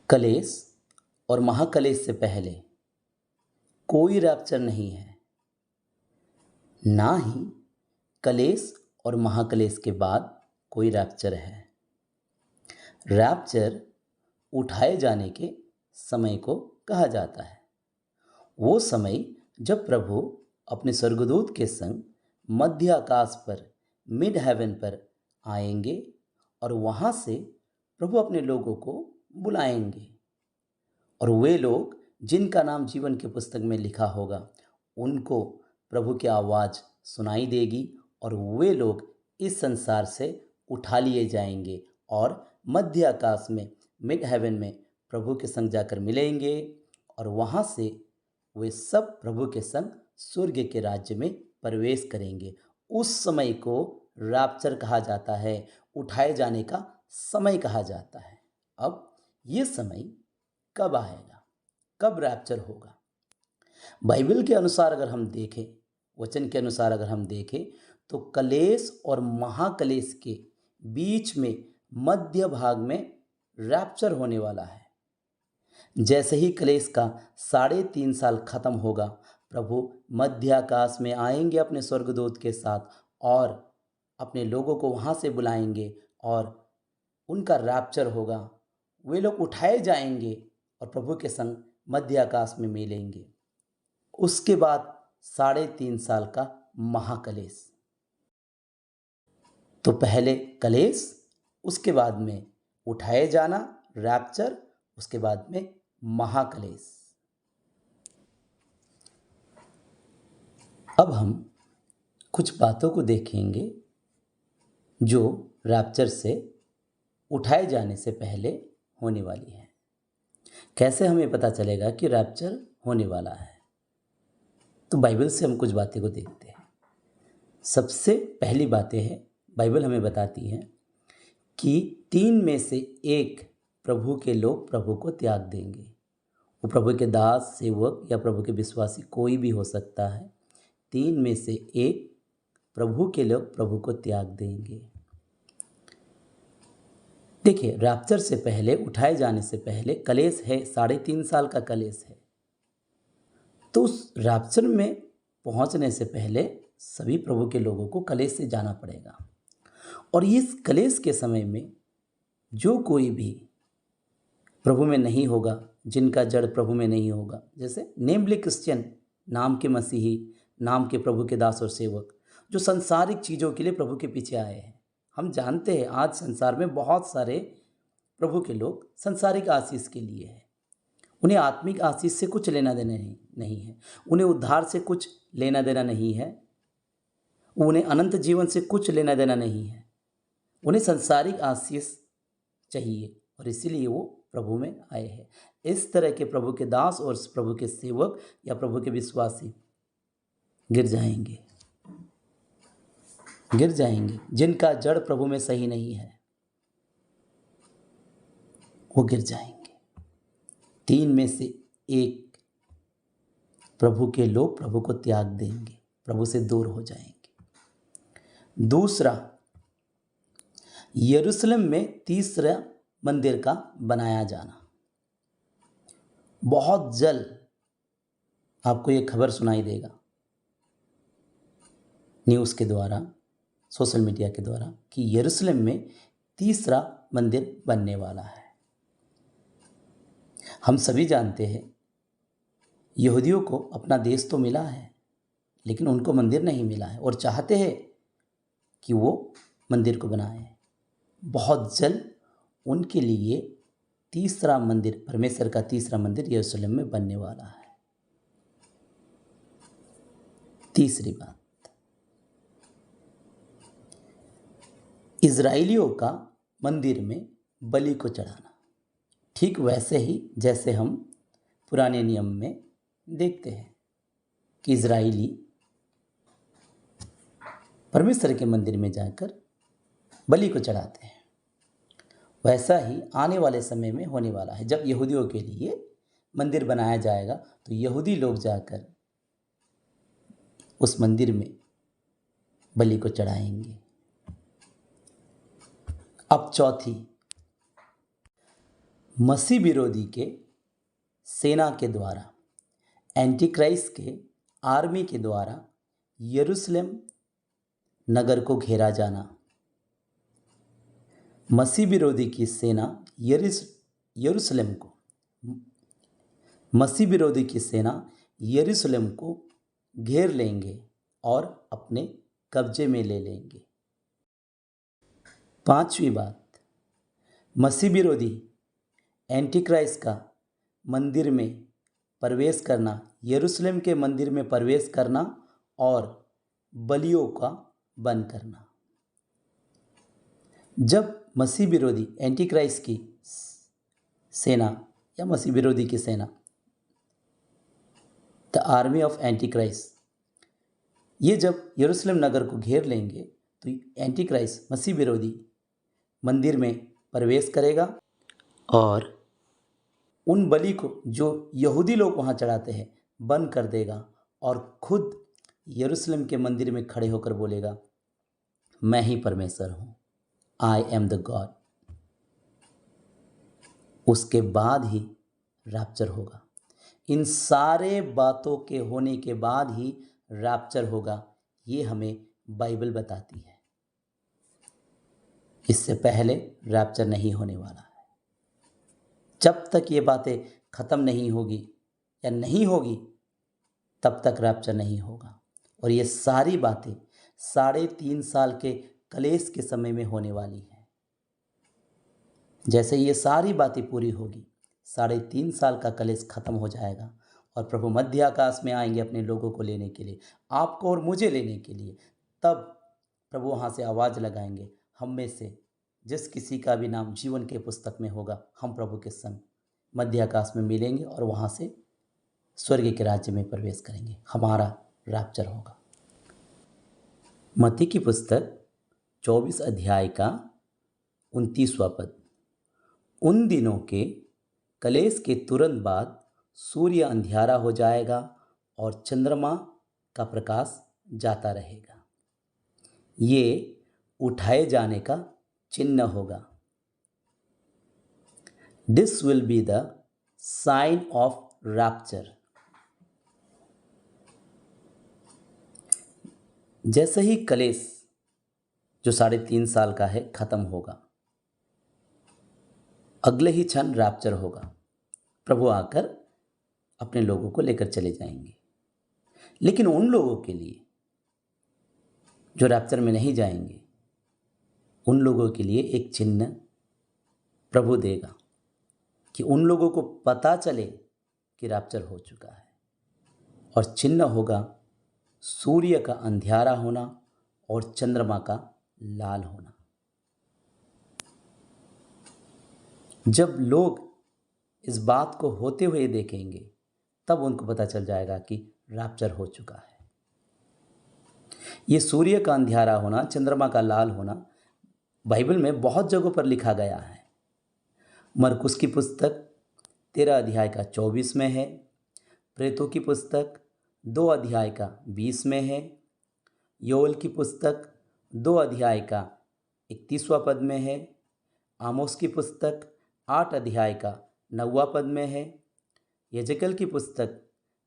कलेश और महाकलेश से पहले कोई रैप्चर नहीं है, ना ही कलेश और महाकलेश के बाद कोई रैप्चर है। रैप्चर उठाए जाने के समय को कहा जाता है। वो समय जब प्रभु अपने स्वर्गदूत के संग मध्य आकाश पर, मिड हेवन पर आएंगे और वहाँ से प्रभु अपने लोगों को बुलाएंगे और वे लोग जिनका नाम जीवन की पुस्तक में लिखा होगा उनको प्रभु की आवाज़ सुनाई देगी और वे लोग इस संसार से उठा लिए जाएंगे और मध्य आकाश में, मिड हेवन में प्रभु के संग जाकर मिलेंगे और वहाँ से वे सब प्रभु के संग स्वर्ग के राज्य में प्रवेश करेंगे। उस समय को रैप्चर कहा जाता है, उठाए जाने का समय कहा जाता है। अब ये समय कब आएगा, कब रैप्चर होगा? बाइबल के अनुसार अगर हम देखें, वचन के अनुसार अगर हम देखें तो कलेश और महाकलेश के बीच में मध्य भाग में रैप्चर होने वाला है। जैसे ही कलेश का 3.5 साल खत्म होगा, प्रभु मध्य आकाश में आएंगे अपने स्वर्गदूत के साथ और अपने लोगों को वहाँ से बुलाएंगे और उनका रैप्चर होगा। वे लोग उठाए जाएंगे और प्रभु के संग मध्य आकाश में मिलेंगे। उसके बाद 3.5 साल का महाकलेश। तो पहले कलेश, उसके बाद में उठाए जाना, रैप्चर, उसके बाद में महाकलेश। अब हम कुछ बातों को देखेंगे जो रैप्चर से उठाए जाने से पहले होने वाली है। कैसे हमें पता चलेगा कि रैप्चर होने वाला है? तो बाइबल से हम कुछ बातें को देखते हैं। सबसे पहली बातें हैं, बाइबल हमें बताती है कि 3 में से 1 प्रभु के लोग प्रभु को त्याग देंगे। वो प्रभु के दास, सेवक या प्रभु के विश्वासी कोई भी हो सकता है। 3 में से 1 प्रभु के लोग प्रभु को त्याग देंगे। देखिए, रैप्चर से पहले, उठाए जाने से पहले कलेश है, 3.5 साल का कलेश है। तो उस रैप्चर में पहुंचने से पहले सभी प्रभु के लोगों को कलेश से जाना पड़ेगा और इस कलेश के समय में जो कोई भी प्रभु में नहीं होगा, जिनका जड़ प्रभु में नहीं होगा, जैसे नेमली क्रिश्चियन, नाम के मसीही, नाम के प्रभु के दास और सेवक, जो संसारिक चीज़ों के लिए प्रभु के पीछे आए हैं। हम जानते हैं आज संसार में बहुत सारे प्रभु के लोग संसारिक आशीष के लिए हैं। उन्हें आत्मिक आशीष से कुछ लेना देना नहीं है, उन्हें उद्धार से कुछ लेना देना नहीं है, उन्हें अनंत जीवन से कुछ लेना देना नहीं है। उन्हें संसारिक आशीष चाहिए और इसीलिए वो प्रभु में आए हैं। इस तरह के प्रभु के दास और प्रभु के सेवक या प्रभु के विश्वासी गिर जाएंगे, जिनका जड़ प्रभु में सही नहीं है, वो गिर जाएंगे। 3 में से 1 प्रभु के लोग प्रभु को त्याग देंगे, प्रभु से दूर हो जाएंगे। दूसरा, यरूशलेम में तीसरा मंदिर का बनाया जाना। बहुत जल्द आपको ये खबर सुनाई देगा न्यूज़ के द्वारा, सोशल मीडिया के द्वारा, कि यरूशलेम में तीसरा मंदिर बनने वाला है। हम सभी जानते हैं यहूदियों को अपना देश तो मिला है, लेकिन उनको मंदिर नहीं मिला है और चाहते हैं कि वो मंदिर को बनाएं। बहुत जल्द उनके लिए तीसरा मंदिर, परमेश्वर का तीसरा मंदिर यरूशलेम में बनने वाला है। तीसरी बात, इजराइलियों का मंदिर में बलि को चढ़ाना। ठीक वैसे ही जैसे हम पुराने नियम में देखते हैं कि इजराइली परमेश्वर के मंदिर में जाकर बलि को चढ़ाते हैं, वैसा ही आने वाले समय में होने वाला है। जब यहूदियों के लिए मंदिर बनाया जाएगा तो यहूदी लोग जाकर उस मंदिर में बलि को चढ़ाएंगे। अब चौथी, मसीह विरोधी के सेना के द्वारा, एंटी क्राइस्ट के आर्मी के द्वारा यरूशलेम नगर को घेरा जाना। मसीह विरोधी की सेना यरूशलेम को मसीह विरोधी की सेना यरूशलेम को घेर लेंगे और अपने कब्जे में ले लेंगे। पांचवी बात, मसीह विरोधी एंटी क्राइस्ट का मंदिर में प्रवेश करना, यरूशलेम के मंदिर में प्रवेश करना और बलियों का बंद करना। जब मसीह विरोधी एंटी क्राइस्ट की सेना या मसीह विरोधी की सेना, the army of anti Christ, ये जब यरूशलेम नगर को घेर लेंगे तो एंटी क्राइस्ट मसीह विरोधी मंदिर में प्रवेश करेगा और उन बलि को जो यहूदी लोग वहाँ चढ़ाते हैं बंद कर देगा और खुद यरूशलेम के मंदिर में खड़े होकर बोलेगा, मैं ही परमेश्वर हूँ, आई एम द गॉड। उसके बाद ही रैप्चर होगा। इन सारे बातों के होने के बाद ही रैप्चर होगा, ये हमें बाइबल बताती है। इससे पहले रैप्चर नहीं होने वाला है। जब तक ये बातें खत्म नहीं होगी या नहीं होगी तब तक रैप्चर नहीं होगा। और ये सारी बातें 3.5 साल के कलेश के समय में होने वाली हैं। जैसे ये सारी बातें पूरी होगी, 3.5 साल का कलेश खत्म हो जाएगा और प्रभु मध्य आकाश में आएंगे अपने लोगों को लेने के लिए, आपको और मुझे लेने के लिए। तब प्रभु वहाँ से आवाज़ लगाएंगे, हम में से जिस किसी का भी नाम जीवन के पुस्तक में होगा, हम प्रभु के संग मध्य आकाश में मिलेंगे और वहाँ से स्वर्ग के राज्य में प्रवेश करेंगे। हमारा रैप्चर होगा। मत्ती की पुस्तक 24 अध्याय का 29वां पद, उन दिनों के कलेश के तुरंत बाद सूर्य अंधियारा हो जाएगा और चंद्रमा का प्रकाश जाता रहेगा। ये उठाए जाने का चिन्ह होगा। This will be the sign of rapture. जैसे ही कलेश जो 3.5 साल का है खत्म होगा, अगले ही क्षण रैप्चर होगा। प्रभु आकर अपने लोगों को लेकर चले जाएंगे। लेकिन उन लोगों के लिए जो रैप्चर में नहीं जाएंगे, उन लोगों के लिए एक चिन्ह प्रभु देगा कि उन लोगों को पता चले कि रैप्चर हो चुका है। और चिन्ह होगा सूर्य का अंधियारा होना और चंद्रमा का लाल होना। जब लोग इस बात को होते हुए देखेंगे तब उनको पता चल जाएगा कि रैप्चर हो चुका है। ये सूर्य का अंधियारा होना, चंद्रमा का लाल होना बाइबल में बहुत जगहों पर लिखा गया है। मरकुस की पुस्तक 13 अध्याय का 24 में है, प्रेतों की पुस्तक 2 अध्याय का 20 में है, योएल की पुस्तक 2 अध्याय का 31वां पद में है, आमोस की पुस्तक 8 अध्याय का 9वां पद में है, यजकेल की पुस्तक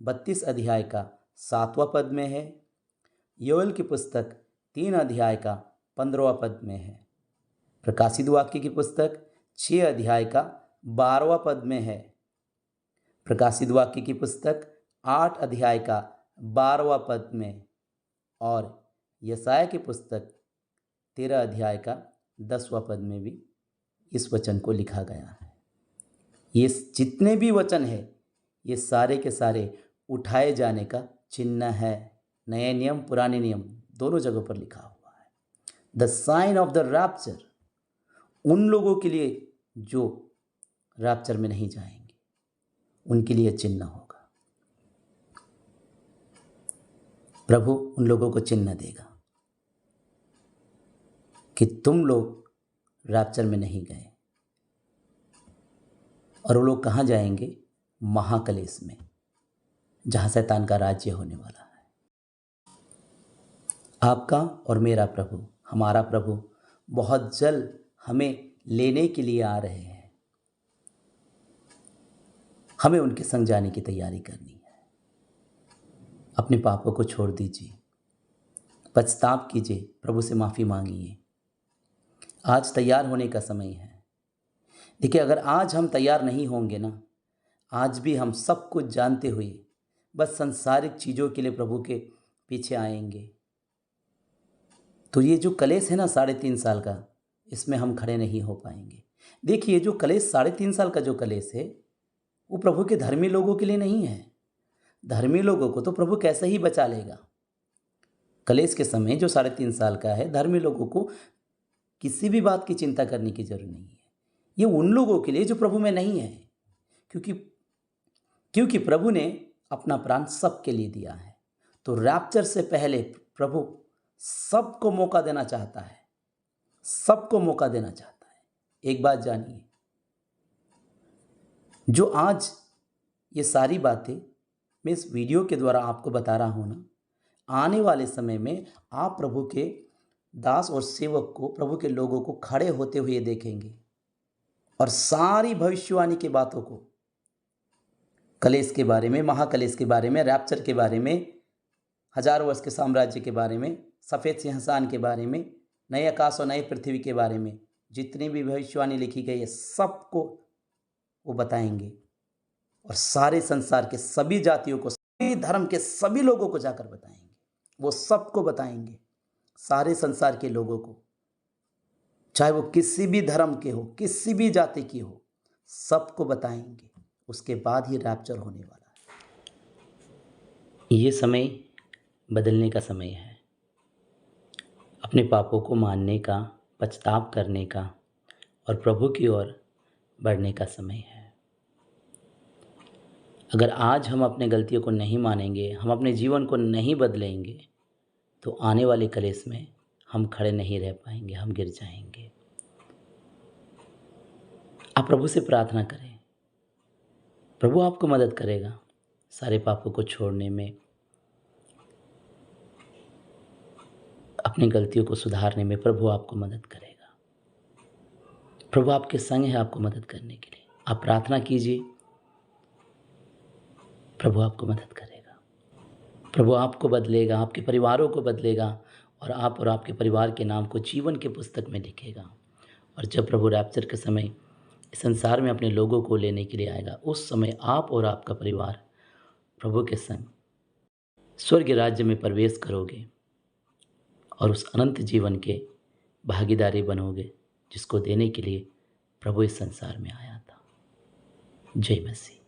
32 अध्याय का 7वां पद में है, योएल की पुस्तक 3 अध्याय का 15वां पद में है, प्रकाशित वाक्य की पुस्तक 6 अध्याय का 12वां पद में है, प्रकाशित वाक्य की पुस्तक 8 अध्याय का 12वां पद में, और यशाया की पुस्तक 13 अध्याय का 10वां पद में भी इस वचन को लिखा गया है। ये जितने भी वचन है ये सारे के सारे उठाए जाने का चिन्ह है। नए नियम पुराने नियम दोनों जगहों पर लिखा हुआ है। The sign of the rapture, उन लोगों के लिए जो रैप्चर में नहीं जाएंगे उनके लिए चिन्ह होगा। प्रभु उन लोगों को चिन्ह देगा कि तुम लोग रैप्चर में नहीं गए। और वो लोग कहाँ जाएंगे? महाकलेश में, जहाँ शैतान का राज्य होने वाला है। आपका और मेरा प्रभु, हमारा प्रभु बहुत जल्द हमें लेने के लिए आ रहे हैं। हमें उनके संग जाने की तैयारी करनी है। अपने पापों को छोड़ दीजिए, पछताव कीजिए, प्रभु से माफ़ी मांगिए। आज तैयार होने का समय है। देखिए, अगर आज हम तैयार नहीं होंगे ना, आज भी हम सब कुछ जानते हुए बस सांसारिक चीज़ों के लिए प्रभु के पीछे आएंगे, तो ये जो कलेश है ना 3.5 साल का, इसमें हम खड़े नहीं हो पाएंगे। देखिए, जो कलेश 3.5 साल का जो कलेश है, वो प्रभु के धर्मी लोगों के लिए नहीं है। धर्मी लोगों को तो प्रभु कैसे ही बचा लेगा। कलेश के समय जो 3.5 साल का है, धर्मी लोगों को किसी भी बात की चिंता करने की जरूरत नहीं है। ये उन लोगों के लिए जो प्रभु में नहीं है, क्योंकि क्योंकि प्रभु ने अपना प्राण सबके लिए दिया है। तो रैप्चर से पहले प्रभु सबको मौका देना चाहता है, सबको मौका देना चाहता है। एक बात जानिए, जो आज ये सारी बातें मैं इस वीडियो के द्वारा आपको बता रहा हूँ ना, आने वाले समय में आप प्रभु के दास और सेवक को, प्रभु के लोगों को खड़े होते हुए देखेंगे और सारी भविष्यवाणी की बातों को, कलेश के बारे में, महाकलेश के बारे में, रैप्चर के बारे में, 1000 वर्ष के साम्राज्य के बारे में, सफ़ेद सिंहासन के बारे में, नए आकाश और नए पृथ्वी के बारे में, जितनी भी भविष्यवाणी लिखी गई है सबको वो बताएंगे। और सारे संसार के सभी जातियों को, सभी धर्म के सभी लोगों को जाकर बताएंगे। वो सबको बताएंगे, सारे संसार के लोगों को, चाहे वो किसी भी धर्म के हो, किसी भी जाति की हो, सबको बताएंगे। उसके बाद ही रैप्चर होने वाला है। ये समय बदलने का समय है, अपने पापों को मानने का, पछताव करने का और प्रभु की ओर बढ़ने का समय है। अगर आज हम अपने गलतियों को नहीं मानेंगे, हम अपने जीवन को नहीं बदलेंगे, तो आने वाले कलेश में हम खड़े नहीं रह पाएंगे, हम गिर जाएंगे। आप प्रभु से प्रार्थना करें, प्रभु आपको मदद करेगा सारे पापों को छोड़ने में, अपनी गलतियों को सुधारने में। प्रभु आपको मदद करेगा। प्रभु आपके संग है आपको मदद करने के लिए। आप प्रार्थना कीजिए, प्रभु आपको मदद करेगा। प्रभु आपको बदलेगा, आपके परिवारों को बदलेगा और आप और आपके परिवार के नाम को जीवन के पुस्तक में लिखेगा। और जब प्रभु रैप्चर के समय इस संसार में अपने लोगों को लेने के लिए आएगा, उस समय आप और आपका परिवार प्रभु के संग स्वर्ग राज्य में प्रवेश करोगे और उस अनंत जीवन के भागीदारी बनोगे, जिसको देने के लिए प्रभु इस संसार में आया था। जय मसीह।